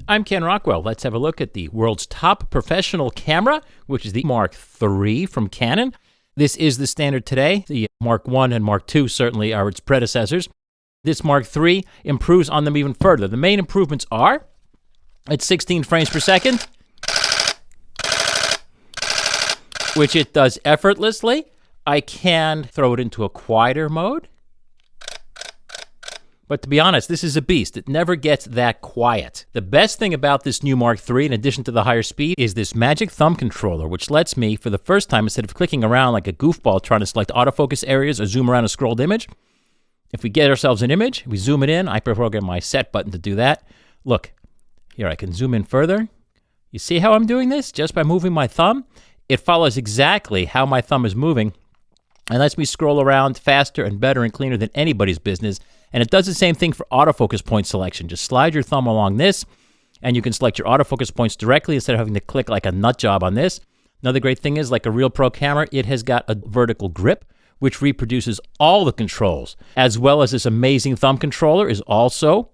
I'm Ken Rockwell. Let's have a look at the world's top professional camera, which is the Mark III from Canon. This is the standard today. The Mark I and Mark II certainly are its predecessors. This Mark III improves on them even further. The main improvements are at 16 frames per second, which it does effortlessly. I can throw it into a quieter mode. But to be honest, this is a beast. It never gets that quiet. The best thing about this new Mark III, in addition to the higher speed, is this magic thumb controller, which lets me, for the first time, instead of clicking around like a goofball trying to select autofocus areas or zoom around a scrolled image, if we get ourselves an image, we zoom it in. I program my set button to do that. Look, here I can zoom in further. You see how I'm doing this? Just by moving my thumb, it follows exactly how my thumb is moving and lets me scroll around faster and better and cleaner than anybody's business. And it does the same thing for autofocus point selection. Just slide your thumb along this, and you can select your autofocus points directly instead of having to click like a nut job on this. Another great thing is, like a real pro camera, it has got a vertical grip, which reproduces all the controls, as well as this amazing thumb controller is also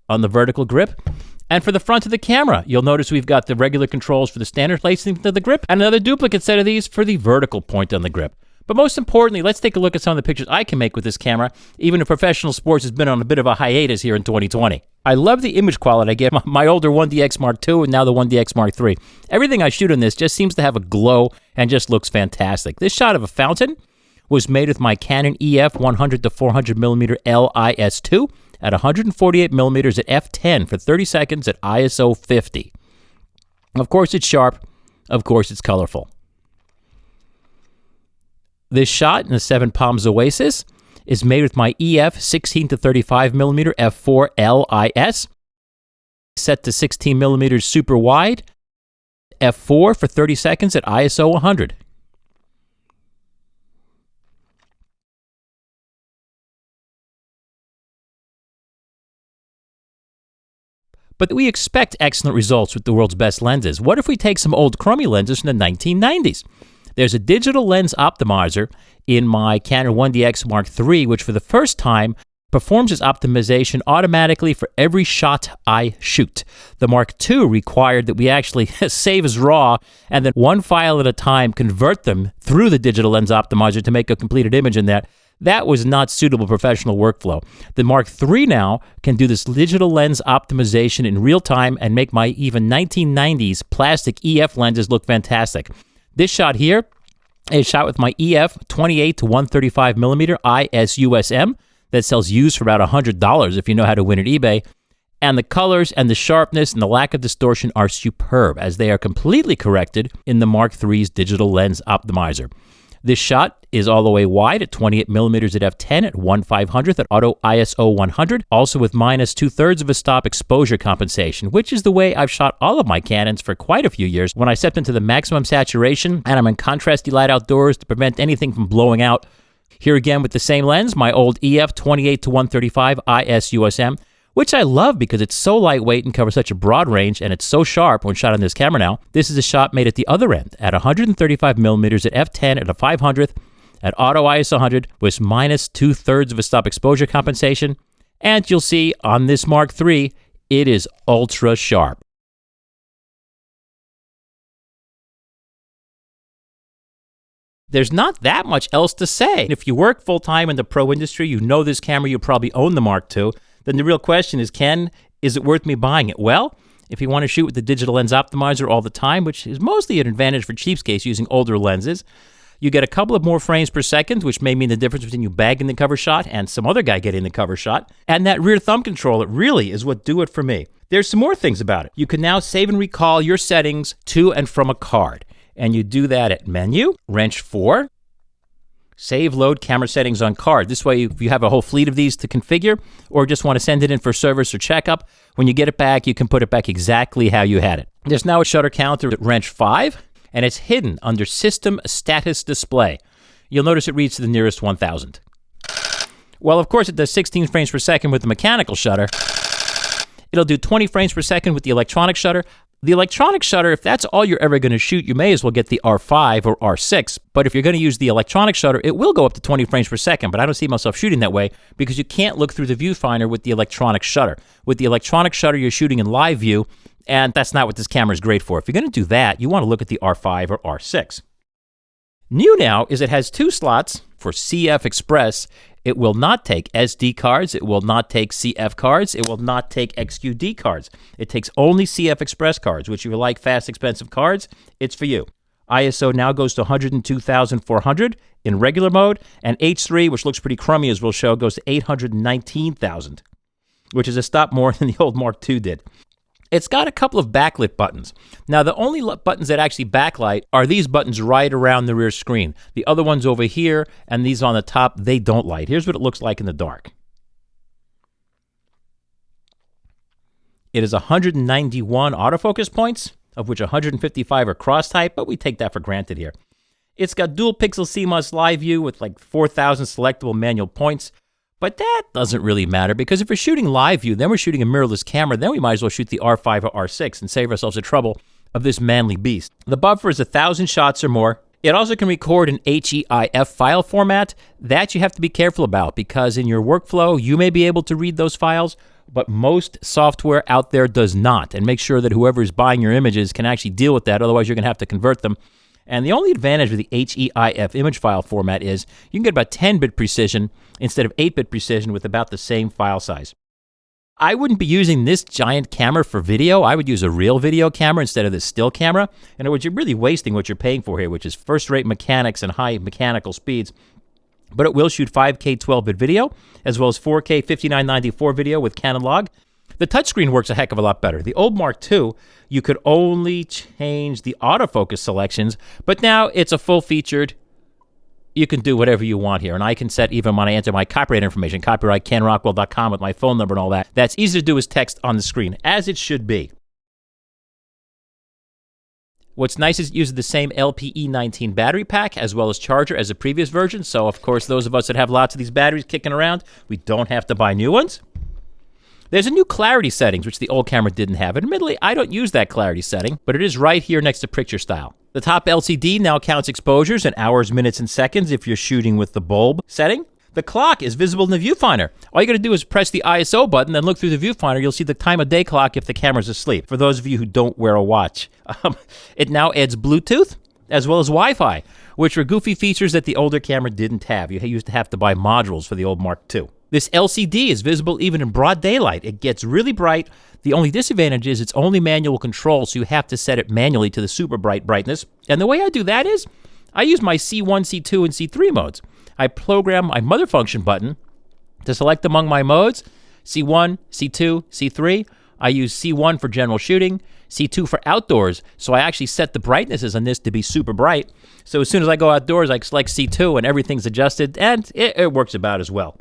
on the vertical grip. And for the front of the camera, you'll notice we've got the regular controls for the standard placement of the grip, and another duplicate set of these for the vertical point on the grip. But most importantly, let's take a look at some of the pictures I can make with this camera, even if professional sports has been on a bit of a hiatus here in 2020. I love the image quality I get from my older 1DX Mark II and now the 1DX Mark III. Everything I shoot on this just seems to have a glow and just looks fantastic. This shot of a fountain was made with my Canon EF 100-400mm LIS2 at 148mm at f10 for 30 seconds at ISO 50. Of course it's sharp, of course it's colorful. This shot in the Seven Palm Oasis is made with my EF 16-35mm f4 LIS, set to 16mm super wide, f4 for 30 seconds at ISO 100. But we expect excellent results with the world's best lenses. What if we take some old crummy lenses from the 1990s? There's a digital lens optimizer in my Canon 1DX Mark III, which for the first time performs its optimization automatically for every shot I shoot. The Mark II required that we actually save as RAW and then one file at a time convert them through the digital lens optimizer to make a completed image in that. That was not suitable professional workflow. The Mark III now can do this digital lens optimization in real time and make my even 1990s plastic EF lenses look fantastic. This shot here is shot with my EF 28-135mm ISUSM that sells used for about $100 if you know how to win at eBay. And the colors and the sharpness and the lack of distortion are superb, as they are completely corrected in the Mark III's digital lens optimizer. This shot is all the way wide at 28mm at f10 at 1/500th at auto ISO 100, also with minus 2/3 of a stop exposure compensation, which is the way I've shot all of my Canons for quite a few years when I stepped into the maximum saturation and I'm in contrasty light outdoors to prevent anything from blowing out. Here again with the same lens, my old EF 28-135 ISUSM, which I love because it's so lightweight and covers such a broad range, and it's so sharp when shot on this camera now. This is a shot made at the other end at 135mm at f10 at a 500th at auto ISO 100 with minus 2/3 of a stop exposure compensation. And you'll see on this Mark III, it is ultra sharp. There's not that much else to say. If you work full-time in the pro industry, you know this camera, you probably own the Mark II. Then the real question is, Ken, is it worth me buying it? Well, if you want to shoot with the digital lens optimizer all the time, which is mostly an advantage for cheapskates using older lenses, you get a couple of more frames per second, which may mean the difference between you bagging the cover shot and some other guy getting the cover shot. And that rear thumb controller really is what do it for me. There's some more things about it. You can now save and recall your settings to and from a card. And you do that at Menu, Wrench 4, Save Load Camera Settings on Card. This way, if you have a whole fleet of these to configure or just want to send it in for service or checkup, when you get it back, you can put it back exactly how you had it. There's now a shutter counter at Wrench 5, and it's hidden under System Status Display. You'll notice it reads to the nearest 1,000. Well, of course, it does 16 frames per second with the mechanical shutter. It'll do 20 frames per second with the electronic shutter. The electronic shutter, if that's all you're ever going to shoot, you may as well get the R5 or R6. But if you're going to use the electronic shutter, it will go up to 20 frames per second. But I don't see myself shooting that way because you can't look through the viewfinder with the electronic shutter. With the electronic shutter, you're shooting in live view, And that's not what this camera is great for. If you're going to do that, you want to look at the R5 or R6. New now is it has 2 slots for CF Express. It will not take SD cards. It will not take CF cards. It will not take XQD cards. It takes only CF Express cards, which if you like fast, expensive cards, it's for you. ISO now goes to 102,400 in regular mode, and H3, which looks pretty crummy as we'll show, goes to 819,000, which is a stop more than the old Mark II did. It's got a couple of backlit buttons. Now, the only buttons that actually backlight are these buttons right around the rear screen. The other ones over here and these on the top, they don't light. Here's what it looks like in the dark. It is 191 autofocus points, of which 155 are cross-type, but we take that for granted here. It's got dual pixel CMOS live view with like 4,000 selectable manual points. But that doesn't really matter, because if we're shooting live view, then we're shooting a mirrorless camera, then we might as well shoot the R5 or R6 and save ourselves the trouble of this manly beast. The buffer is 1,000 shots or more. It also can record in HEIF file format. That you have to be careful about, because in your workflow, you may be able to read those files, but most software out there does not. And make sure that whoever is buying your images can actually deal with that, otherwise you're going to have to convert them. And the only advantage with the HEIF image file format is you can get about 10-bit precision instead of 8-bit precision with about the same file size. I wouldn't be using this giant camera for video. I would use a real video camera instead of this still camera. In other words, you're really wasting what you're paying for here, which is first-rate mechanics and high mechanical speeds. But it will shoot 5K 12-bit video, as well as 4K 5994 video with Canon log. The touchscreen works a heck of a lot better. The old Mark II, you could only change the autofocus selections, but now it's a full-featured, you can do whatever you want here. And I can set, even when I enter my copyright information, copyright.canrockwell.com with my phone number and all that. That's easy to do as text on the screen, as it should be. What's nice is it uses the same LPE19 battery pack as well as charger as the previous version. So, of course, those of us that have lots of these batteries kicking around, we don't have to buy new ones. There's a new clarity settings, which the old camera didn't have. Admittedly, I don't use that clarity setting, but it is right here next to picture style. The top LCD now counts exposures in hours, minutes, and seconds if you're shooting with the bulb setting. The clock is visible in the viewfinder. All you got to do is press the ISO button and look through the viewfinder. You'll see the time of day clock if the camera's asleep, for those of you who don't wear a watch. It now adds Bluetooth as well as Wi-Fi, which were goofy features that the older camera didn't have. You used to have to buy modules for the old Mark II. This LCD is visible even in broad daylight. It gets really bright. The only disadvantage is it's only manual control, so you have to set it manually to the super bright brightness. And the way I do that is I use my C1, C2, and C3 modes. I program my mother function button to select among my modes, C1, C2, C3. I use C1 for general shooting, C2 for outdoors, so I actually set the brightnesses on this to be super bright. So as soon as I go outdoors, I select C2 and everything's adjusted, and it works about as well.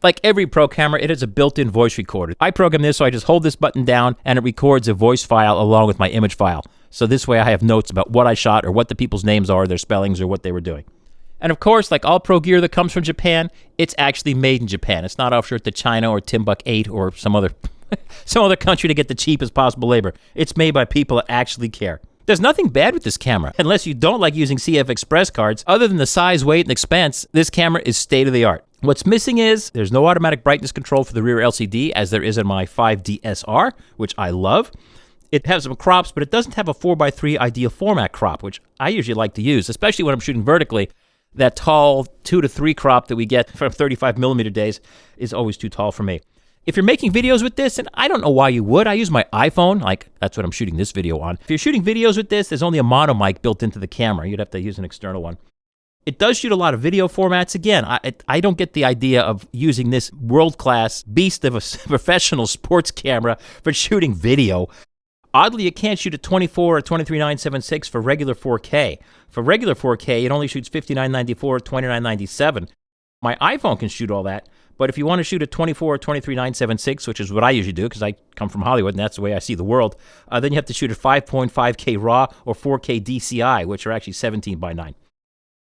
Like every pro camera, it has a built-in voice recorder. I program this so I just hold this button down and it records a voice file along with my image file. So this way I have notes about what I shot or what the people's names are, their spellings, or what they were doing. And of course, like all pro gear that comes from Japan, it's actually made in Japan. It's not offshore to China or Timbuk 8 or some other country to get the cheapest possible labor. It's made by people that actually care. There's nothing bad with this camera. Unless you don't like using CF Express cards, other than the size, weight, and expense, this camera is state-of-the-art. What's missing is there's no automatic brightness control for the rear LCD as there is in my 5DSR, which I love. It has some crops, but it doesn't have a 4:3 ideal format crop, which I usually like to use, especially when I'm shooting vertically. That tall 2:3 crop that we get from 35mm days is always too tall for me. If you're making videos with this, and I don't know why you would, I use my iPhone, like that's what I'm shooting this video on. If you're shooting videos with this, there's only a mono mic built into the camera. You'd have to use an external one. It does shoot a lot of video formats. Again, I don't get the idea of using this world-class beast of a professional sports camera for shooting video. Oddly, it can't shoot at 24 or 23.976 for regular 4K. For regular 4K, it only shoots 5994 or 2997. My iPhone can shoot all that, but if you want to shoot at 24 or 23.976, which is what I usually do because I come from Hollywood and that's the way I see the world, then you have to shoot at 5.5K RAW or 4K DCI, which are actually 17:9.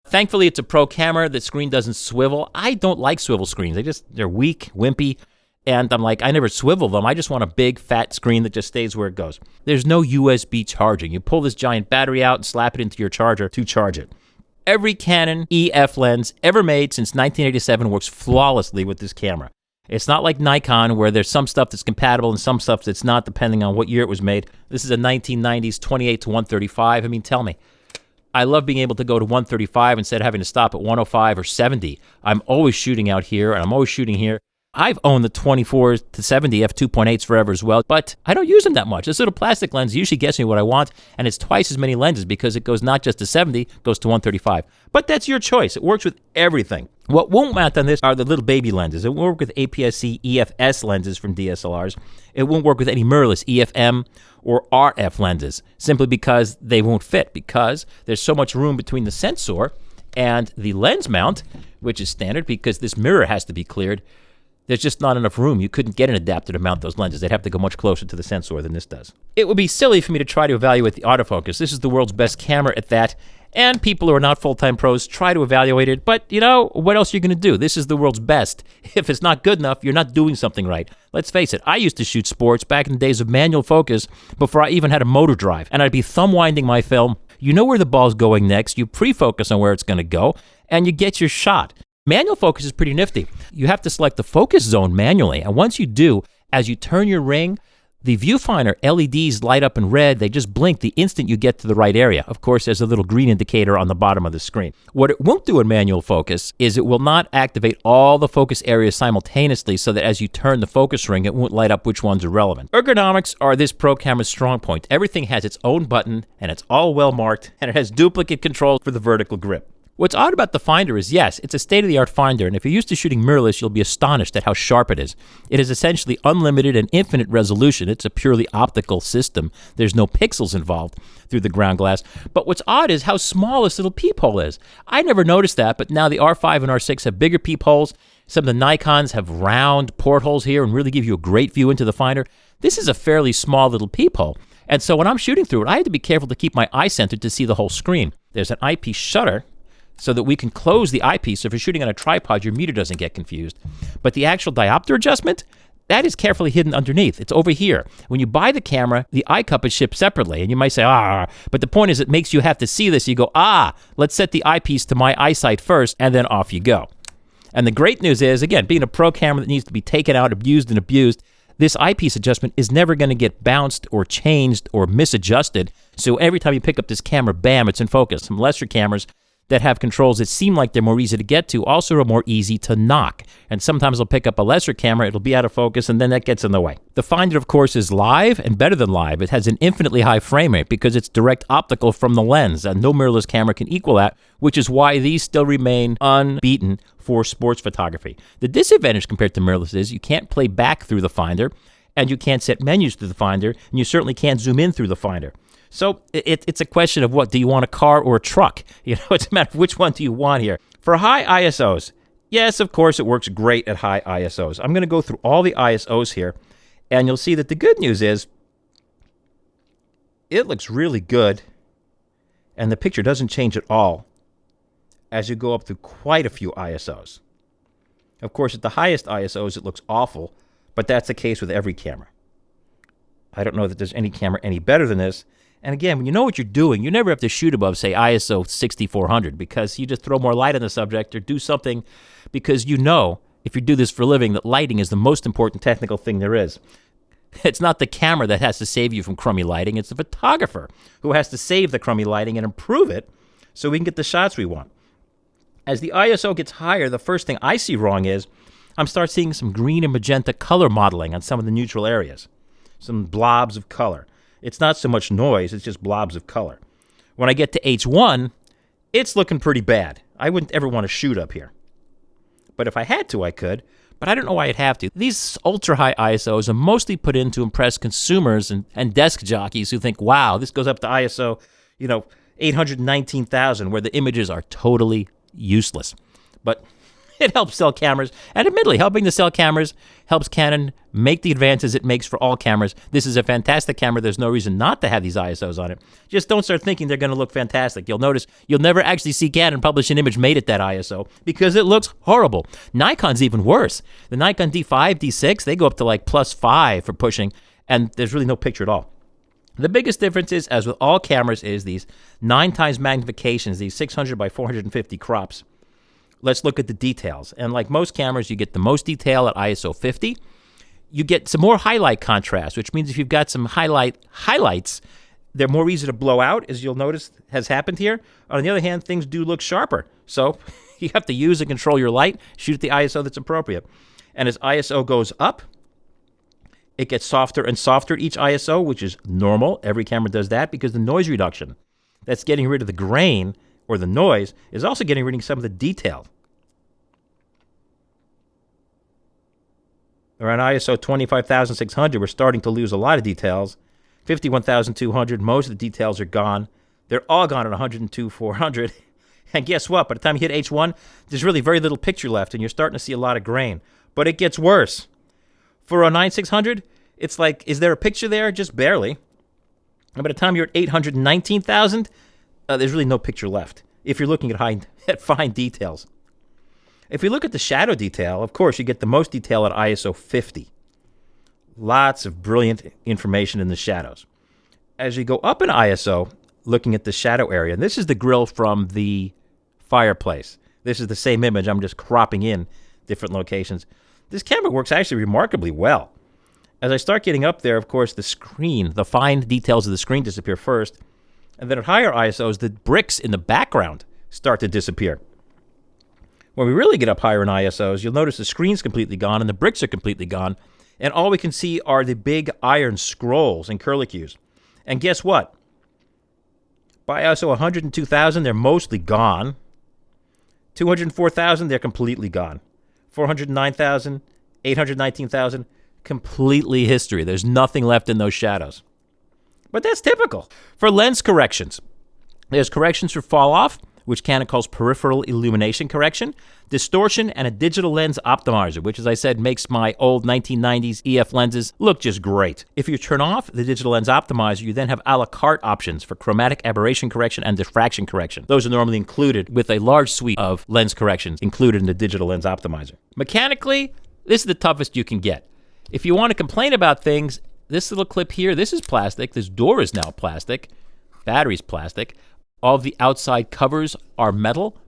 Thankfully, it's a pro camera. The screen doesn't swivel. I don't like swivel screens. They're weak, wimpy, and I'm like, I never swivel them. I just want a big, fat screen that just stays where it goes. There's no USB charging. You pull this giant battery out and slap it into your charger to charge it. Every Canon EF lens ever made since 1987 works flawlessly with this camera. It's not like Nikon where there's some stuff that's compatible and some stuff that's not, depending on what year it was made. This is a 1990s 28 to 135. I mean, tell me. I love being able to go to 135 instead of having to stop at 105 or 70. I'm always shooting out here, and I'm always shooting here. I've owned the 24 to 70 f2.8s forever as well, but I don't use them that much. This little plastic lens usually gets me what I want, and it's twice as many lenses because it goes not just to 70, it goes to 135. But that's your choice. It works with everything. What won't mount on this are the little baby lenses. It won't work with APS-C EFS lenses from DSLRs. It won't work with any mirrorless EFM or RF lenses, simply because they won't fit, because there's so much room between the sensor and the lens mount, which is standard because this mirror has to be cleared. There's just not enough room. You couldn't get an adapter to mount those lenses. They'd have to go much closer to the sensor than this does. It would be silly for me to try to evaluate the autofocus. This is the world's best camera at that, and people who are not full-time pros try to evaluate it, but, you know, what else are you going to do? This is the world's best. If it's not good enough, you're not doing something right. Let's face it, I used to shoot sports back in the days of manual focus before I even had a motor drive, and I'd be thumb-winding my film. You know where the ball's going next, you pre-focus on where it's going to go, and you get your shot. Manual focus is pretty nifty. You have to select the focus zone manually, and once you do, as you turn your ring, the viewfinder LEDs light up in red. They just blink the instant you get to the right area. Of course, there's a little green indicator on the bottom of the screen. What it won't do in manual focus is it will not activate all the focus areas simultaneously so that as you turn the focus ring, it won't light up which ones are relevant. Ergonomics are this pro camera's strong point. Everything has its own button, and it's all well marked, and it has duplicate controls for the vertical grip. What's odd about the finder is, yes, it's a state-of-the-art finder, and if you're used to shooting mirrorless, you'll be astonished at how sharp it is. It is essentially unlimited and infinite resolution. It's a purely optical system. There's no pixels involved through the ground glass. But what's odd is how small this little peephole is. I never noticed that, but now the R5 and R6 have bigger peepholes. Some of the Nikons have round portholes here and really give you a great view into the finder. This is a fairly small little peephole. And so when I'm shooting through it, I had to be careful to keep my eye centered to see the whole screen. There's an eyepiece shutter, so that we can close the eyepiece. So if you're shooting on a tripod, your meter doesn't get confused. But the actual diopter adjustment, that is carefully hidden underneath. It's over here. When you buy the camera, the eye cup is shipped separately. And you might say, but the point is it makes you have to see this. You go, let's set the eyepiece to my eyesight first, and then off you go. And the great news is, again, being a pro camera that needs to be taken out, abused, and abused, this eyepiece adjustment is never going to get bounced or changed or misadjusted. So every time you pick up this camera, bam, it's in focus. Some lesser cameras that have controls that seem like they're more easy to get to also are more easy to knock. And sometimes I'll pick up a lesser camera, it'll be out of focus, and then that gets in the way. The finder, of course, is live and better than live. It has an infinitely high frame rate because it's direct optical from the lens, and no mirrorless camera can equal that, which is why these still remain unbeaten for sports photography. The disadvantage compared to mirrorless is you can't play back through the finder, and you can't set menus through the finder, and you certainly can't zoom in through the finder. So it's a question of what, do you want a car or a truck? You know, it's a matter of which one do you want here. For high ISOs, yes, of course, it works great at high ISOs. I'm going to go through all the ISOs here, and you'll see that the good news is it looks really good, and the picture doesn't change at all as you go up through quite a few ISOs. Of course, at the highest ISOs, it looks awful, but that's the case with every camera. I don't know that there's any camera any better than this. And again, when you know what you're doing, you never have to shoot above, say, ISO 6400 because you just throw more light on the subject or do something because you know, if you do this for a living, that lighting is the most important technical thing there is. It's not the camera that has to save you from crummy lighting. It's the photographer who has to save the crummy lighting and improve it so we can get the shots we want. As the ISO gets higher, the first thing I see wrong is I'm start seeing some green and magenta color modeling on some of the neutral areas. Some blobs of color. It's not so much noise, it's just blobs of color. When I get to H1, it's looking pretty bad. I wouldn't ever want to shoot up here. But if I had to, I could. But I don't know why I'd have to. These ultra-high ISOs are mostly put in to impress consumers and desk jockeys who think, wow, this goes up to ISO, 819,000, where the images are totally useless. But it helps sell cameras, and admittedly, helping to sell cameras helps Canon make the advances it makes for all cameras. This is a fantastic camera. There's no reason not to have these ISOs on it. Just don't start thinking they're going to look fantastic. You'll notice you'll never actually see Canon publish an image made at that ISO because it looks horrible. Nikon's even worse. The Nikon D5, D6, they go up to like +5 for pushing, and there's really no picture at all. The biggest difference is, as with all cameras, is these 9x magnifications, these 600 by 450 crops. let's look at the details. And like most cameras, you get the most detail at ISO 50. You get some more highlight contrast, which means if you've got some highlights, they're more easy to blow out, as you'll notice has happened here. On the other hand, things do look sharper. So you have to use and control your light, shoot at the ISO that's appropriate. And as ISO goes up, it gets softer and softer at each ISO, which is normal. Every camera does that because the noise reduction that's getting rid of the grain or the noise is also getting rid of some of the detail. Around ISO 25,600, we're starting to lose a lot of details. 51,200, most of the details are gone. They're all gone at 102,400. And guess what? By the time you hit H1, there's really very little picture left, and you're starting to see a lot of grain. But it gets worse. For a 9600, it's like, is there a picture there? Just barely. And by the time you're at 819,000, there's really no picture left if you're looking at fine details. If we look at the shadow detail, of course, you get the most detail at ISO 50. Lots of brilliant information in the shadows. As you go up in ISO, looking at the shadow area, and this is the grill from the fireplace. This is the same image. I'm just cropping in different locations. This camera works actually remarkably well. As I start getting up there, of course, the screen, the fine details of the screen disappear first. And then at higher ISOs, the bricks in the background start to disappear. When we really get up higher in ISOs, you'll notice the screen's completely gone and the bricks are completely gone. And all we can see are the big iron scrolls and curlicues. And guess what? By ISO 102,000, they're mostly gone. 204,000, they're completely gone. 409,000, 819,000, completely history. There's nothing left in those shadows. But that's typical. For lens corrections, there's corrections for fall off, which Canon calls peripheral illumination correction, distortion, and a digital lens optimizer, which, as I said, makes my old 1990s EF lenses look just great. If you turn off the digital lens optimizer, you then have a la carte options for chromatic aberration correction and diffraction correction. Those are normally included with a large suite of lens corrections included in the digital lens optimizer. Mechanically, this is the toughest you can get. If you want to complain about things, this little clip here, this is plastic. This door is now plastic. Battery's plastic. All of the outside covers are metal.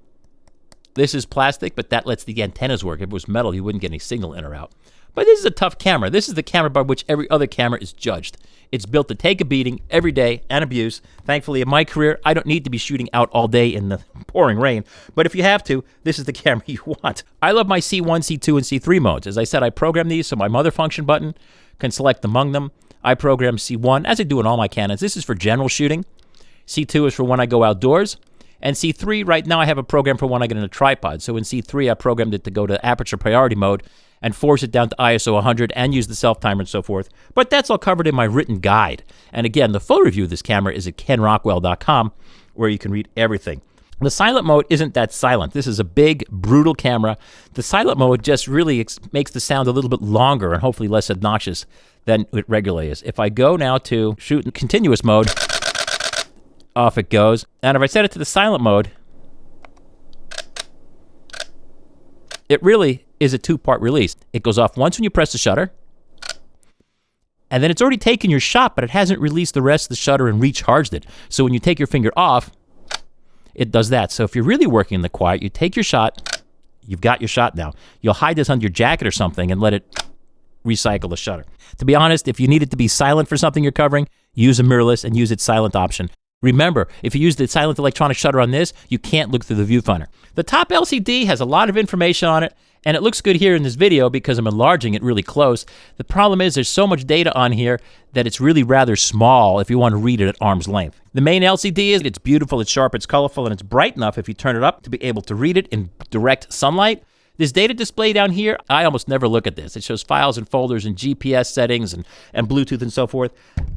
This is plastic, but that lets the antennas work. If it was metal, you wouldn't get any signal in or out. But this is a tough camera. This is the camera by which every other camera is judged. It's built to take a beating every day and abuse. Thankfully, in my career, I don't need to be shooting out all day in the pouring rain. But if you have to, this is the camera you want. I love my C1, C2, and C3 modes. As I said, I program these so my mother function button can select among them. I program C1, as I do in all my Canons. This is for general shooting. C2 is for when I go outdoors. And C3, right now I have a program for when I get in a tripod. So in C3, I programmed it to go to aperture priority mode and force it down to ISO 100 and use the self-timer and so forth. But that's all covered in my written guide. And again, the full review of this camera is at kenrockwell.com, where you can read everything. The silent mode isn't that silent. This is a big, brutal camera. The silent mode just really makes the sound a little bit longer and hopefully less obnoxious than it regularly is. If I go now to shoot in continuous mode, off it goes. And if I set it to the silent mode, it really is a two-part release. It goes off once when you press the shutter, and then it's already taken your shot, but it hasn't released the rest of the shutter and recharged it. So when you take your finger off, it does that. So if you're really working in the quiet, you take your shot, you've got your shot now. You'll hide this under your jacket or something and let it recycle the shutter. To be honest, if you need it to be silent for something you're covering, use a mirrorless and use its silent option. Remember, if you use the silent electronic shutter on this, you can't look through the viewfinder. The top LCD has a lot of information on it, and it looks good here in this video because I'm enlarging it really close. The problem is there's so much data on here that it's really rather small if you want to read it at arm's length. The main LCD is it's beautiful, it's sharp, it's colorful, and it's bright enough if you turn it up to be able to read it in direct sunlight. This data display down here, I almost never look at this. It shows files and folders and GPS settings and Bluetooth and so forth.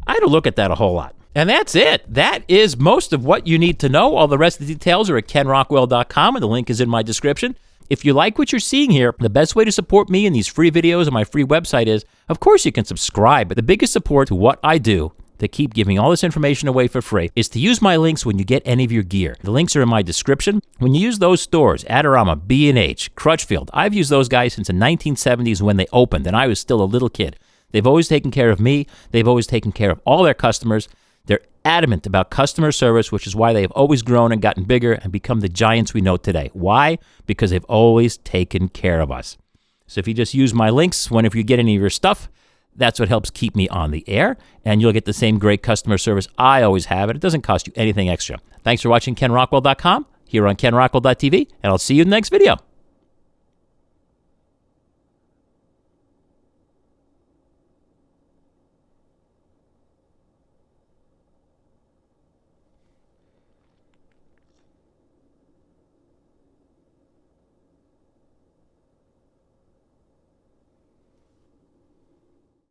I don't look at that a whole lot. And that's it. That is most of what you need to know. All the rest of the details are at kenrockwell.com, and the link is in my description. If you like what you're seeing here, the best way to support me in these free videos on my free website is, of course, you can subscribe. But the biggest support to what I do to keep giving all this information away for free is to use my links when you get any of your gear. The links are in my description. When you use those stores, Adorama, B&H, Crutchfield, I've used those guys since the 1970s when they opened, and I was still a little kid. They've always taken care of me. They've always taken care of all their customers. They're adamant about customer service, which is why they have always grown and gotten bigger and become the giants we know today. Why? Because they've always taken care of us. So if you just use my links whenever you get any of your stuff, that's what helps keep me on the air, and you'll get the same great customer service I always have, and it doesn't cost you anything extra. Thanks for watching KenRockwell.com here on KenRockwell.tv, and I'll see you in the next video.